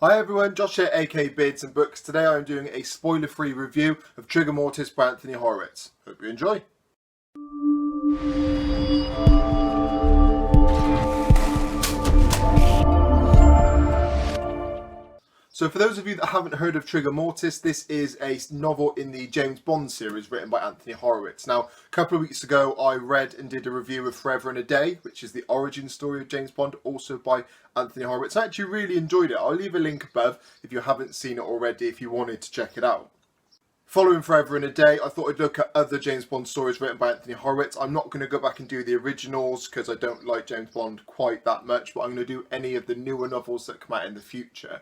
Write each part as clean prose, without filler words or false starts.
Hi everyone, Josh here, aka Beards and Books. Today I am doing a spoiler-free review of Trigger Mortis by Anthony Horowitz. Hope you enjoy. So for those of you that haven't heard of Trigger Mortis, this is a novel in the James Bond series written by Anthony Horowitz. Now, a couple of weeks ago I read and did a review of Forever and a Day, which is the origin story of James Bond, also by Anthony Horowitz. I actually really enjoyed it. I'll leave a link above if you haven't seen it already if you wanted to check it out. Following Forever and a Day, I thought I'd look at other James Bond stories written by Anthony Horowitz. I'm not going to go back and do the originals because I don't like James Bond quite that much, but I'm going to do any of the newer novels that come out in the future.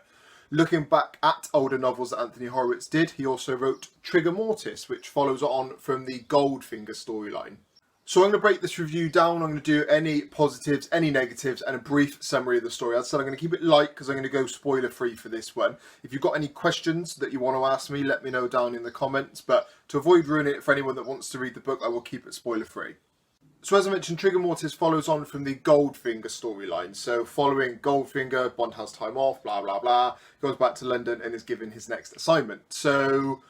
Looking back at older novels that Anthony Horowitz did, he also wrote Trigger Mortis, which follows on from the Goldfinger storyline. So I'm going to break this review down. I'm going to do any positives, any negatives, and a brief summary of the story. As I said, I'm going to keep it light because I'm going to go spoiler-free for this one. If you've got any questions that you want to ask me, let me know down in the comments. But to avoid ruining it for anyone that wants to read the book, I will keep it spoiler-free. So as I mentioned, Trigger Mortis follows on from the Goldfinger storyline. So following Goldfinger, Bond has time off, blah, blah, blah, goes back to London and is given his next assignment. So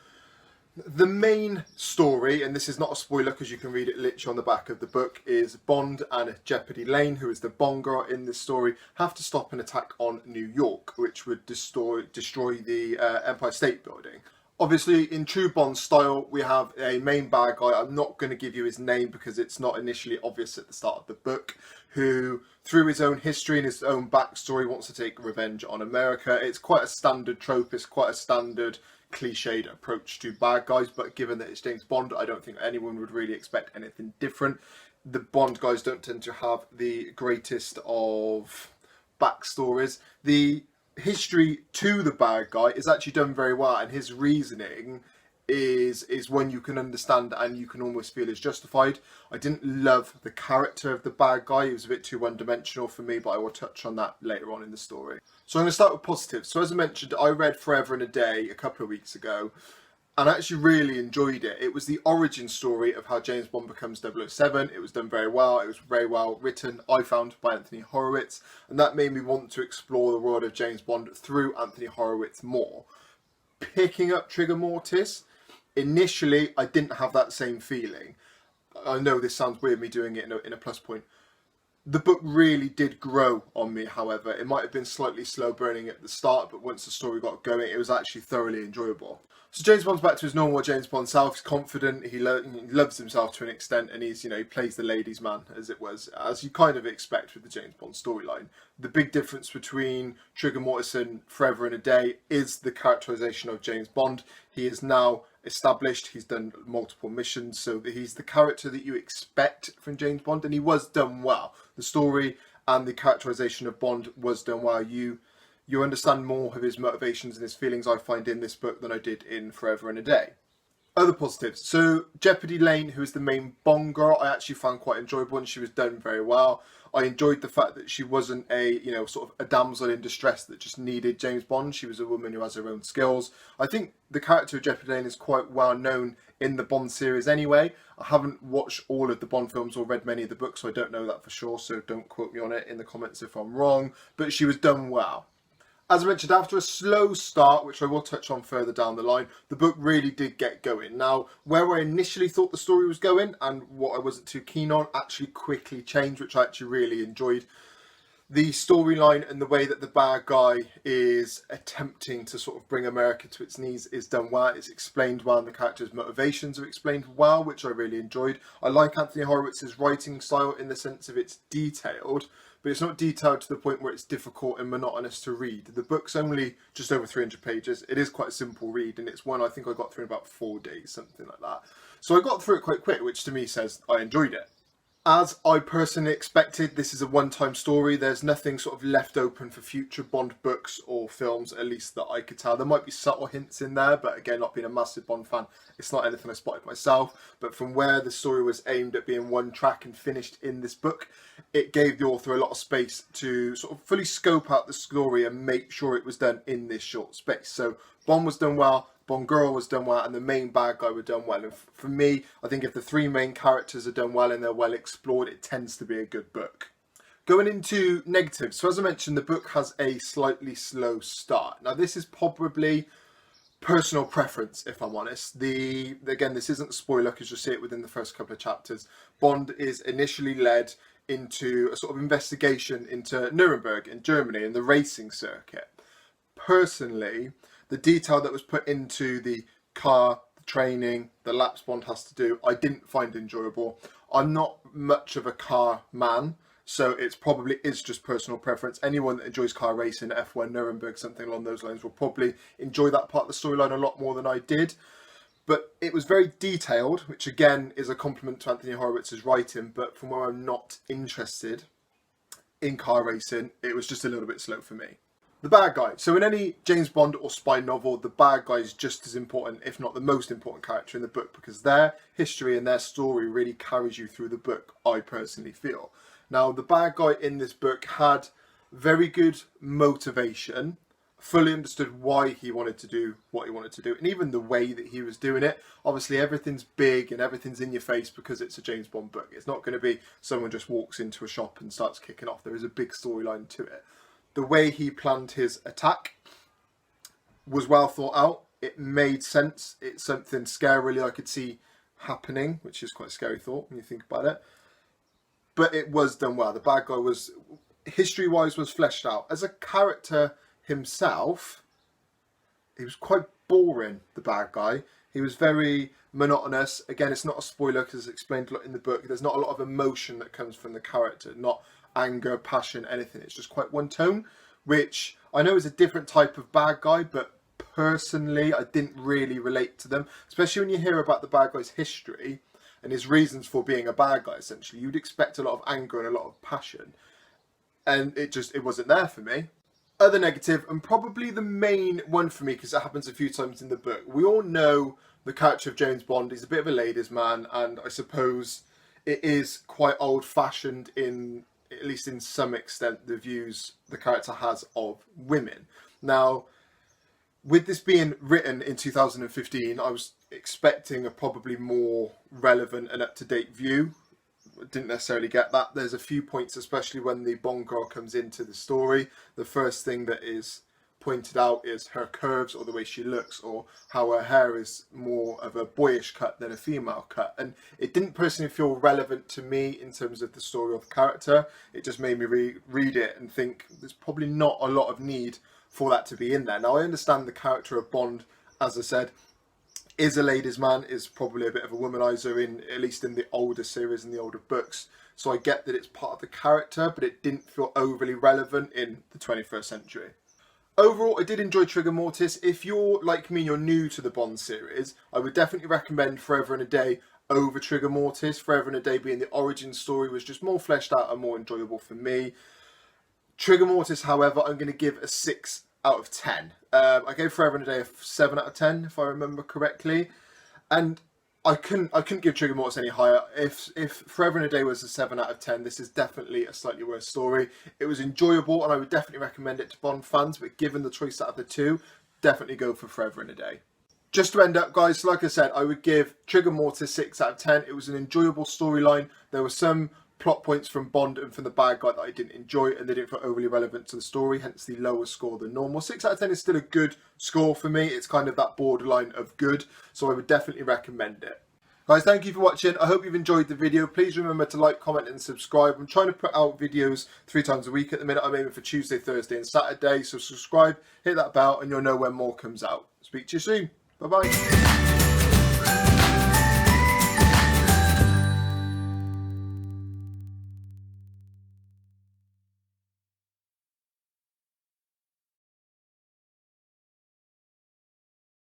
the main story, and this is not a spoiler because you can read it literally on the back of the book, is Bond and Jeopardy Lane, who is the Bond girl in this story, have to stop an attack on New York, which would destroy the Empire State Building. Obviously, in true Bond style, we have a main bad guy. I'm not going to give you his name because it's not initially obvious at the start of the book, who, through his own history and his own backstory, wants to take revenge on America. It's quite a standard trope. It's quite a standard cliched approach to bad guys, but given that it's James Bond, I don't think anyone would really expect anything different. The Bond guys don't tend to have the greatest of backstories. The history to the bad guy is actually done very well, and his reasoning is one you can understand and you can almost feel is justified. I didn't love the character of the bad guy. He was a bit too one-dimensional for me, but I will touch on that later on in the story. So I'm going to start with positives. So as I mentioned, I read Forever and a Day a couple of weeks ago, and I actually really enjoyed it. It was the origin story of how James Bond becomes 007. It was done very well. It was very well written, I found, by Anthony Horowitz. And that made me want to explore the world of James Bond through Anthony Horowitz more. Picking up Trigger Mortis, initially, I didn't have that same feeling. I know this sounds weird, me doing it in a plus point. The book really did grow on me, however. It might have been slightly slow burning at the start, but once the story got going, it was actually thoroughly enjoyable. So James Bond's back to his normal James Bond self. He's confident, he loves himself to an extent, and he plays the ladies' man, as it was, as you kind of expect with the James Bond storyline. The big difference between Trigger Mortis and Forever and a Day is the characterization of James Bond. He is now established, he's done multiple missions, so he's the character that you expect from James Bond, and he was done well. The story and the characterization of Bond was done well. You understand more of his motivations and his feelings, I find, in this book than I did in Forever and a Day. Other positives. So Jeopardy Lane, who is the main Bond girl, I actually found quite enjoyable, and she was done very well. I enjoyed the fact that she wasn't a, sort of a damsel in distress that just needed James Bond. She was a woman who has her own skills. I think the character of Jeopardy Lane is quite well known in the Bond series anyway. I haven't watched all of the Bond films or read many of the books, so I don't know that for sure, so don't quote me on it in the comments if I'm wrong. But she was done well. As I mentioned, after a slow start, which I will touch on further down the line, the book really did get going. Now, where I initially thought the story was going and what I wasn't too keen on actually quickly changed, which I actually really enjoyed. The storyline and the way that the bad guy is attempting to sort of bring America to its knees is done well. It's explained well, and the character's motivations are explained well, which I really enjoyed. I like Anthony Horowitz's writing style in the sense of it's detailed, but it's not detailed to the point where it's difficult and monotonous to read. The book's only just over 300 pages. It is quite a simple read, and it's one I think I got through in about 4 days, something like that. So I got through it quite quick, which to me says I enjoyed it. As I personally expected, this is a one-time story. There's nothing sort of left open for future Bond books or films, at least that I could tell. There might be subtle hints in there, but again, not being a massive Bond fan, it's not anything I spotted myself. But from where the story was aimed at being one track and finished in this book, it gave the author a lot of space to sort of fully scope out the story and make sure it was done in this short space. So Bond was done well, Bond girl was done well, and the main bad guy were done well. And for me, I think if the three main characters are done well and they're well explored, it tends to be a good book. Going into negatives, so as I mentioned, the book has a slightly slow start. Now, this is probably personal preference, if I'm honest. Again, this isn't a spoiler because you'll see it within the first couple of chapters. Bond is initially led into a sort of investigation into Nuremberg in Germany and the racing circuit. Personally, the detail that was put into the car, the training, the laps Bond has to do, I didn't find enjoyable. I'm not much of a car man, so it's probably is just personal preference. Anyone that enjoys car racing, F1, Nuremberg, something along those lines, will probably enjoy that part of the storyline a lot more than I did. But it was very detailed, which again is a compliment to Anthony Horowitz's writing, but from where I'm not interested in car racing, it was just a little bit slow for me. The bad guy. So in any James Bond or spy novel, the bad guy is just as important, if not the most important character in the book, because their history and their story really carries you through the book, I personally feel. Now, the bad guy in this book had very good motivation, fully understood why he wanted to do what he wanted to do, and even the way that he was doing it. Obviously, everything's big and everything's in your face because it's a James Bond book. It's not going to be someone just walks into a shop and starts kicking off. There is a big storyline to it. The way he planned his attack was well thought out. It made sense. It's something scarily I could see happening, which is quite a scary thought when you think about it. But it was done well. The bad guy was, history-wise, was fleshed out. As a character himself, he was quite boring, the bad guy. He was very monotonous. Again, it's not a spoiler because it's explained a lot in the book. There's not a lot of emotion that comes from the character. Not anger, passion, anything. It's just quite one tone, which I know is a different type of bad guy, but personally, I didn't really relate to them. Especially when you hear about the bad guy's history and his reasons for being a bad guy, essentially. You'd expect a lot of anger and a lot of passion. And it wasn't there for me. Other negative, and probably the main one for me, because it happens a few times in the book. We all know the character of James Bond is a bit of a ladies' man, and I suppose it is quite old-fashioned in, at least in some extent, the views the character has of women. Now, with this being written in 2015, I was expecting a probably more relevant and up-to-date view. Didn't necessarily get that. There's a few points, especially when the Bond girl comes into the story. The first thing that is pointed out is her curves or the way she looks, or how her hair is more of a boyish cut than a female cut. And it didn't personally feel relevant to me in terms of the story of the character. It just made me read it and think there's probably not a lot of need for that to be in there. Now, I understand the character of Bond, as I said, is a ladies' man, is probably a bit of a womanizer, in at least in the older series and the older books. So I get that it's part of the character, but it didn't feel overly relevant in the 21st century. Overall, I did enjoy Trigger Mortis. If you're like me, you're new to the Bond series, I would definitely recommend Forever and a Day over Trigger Mortis. Forever and a Day being the origin story was just more fleshed out and more enjoyable for me. Trigger Mortis, however, I'm going to give a 6 out of 10. I gave Forever and a Day a 7 out of 10, if I remember correctly. And I couldn't give Trigger Mortis any higher. If Forever and a Day was a 7 out of 10, this is definitely a slightly worse story. It was enjoyable, and I would definitely recommend it to Bond fans, but given the choice out of the two, definitely go for Forever and a Day. Just to end up, guys, so like I said, I would give Trigger Mortis 6 out of 10. It was an enjoyable storyline. There were some plot points from Bond and from the bad guy that I didn't enjoy, and they didn't feel overly relevant to the story, hence the lower score than normal. 6 out of 10 is still a good score for me. It's kind of that borderline of good, so I would definitely recommend it. Guys, thank you for watching. I hope you've enjoyed the video. Please remember to like, comment and subscribe. I'm trying to put out videos 3 times a week at the minute. I'm aiming for Tuesday, Thursday and Saturday, so subscribe, hit that bell, and you'll know when more comes out. Speak to you soon. Bye-bye.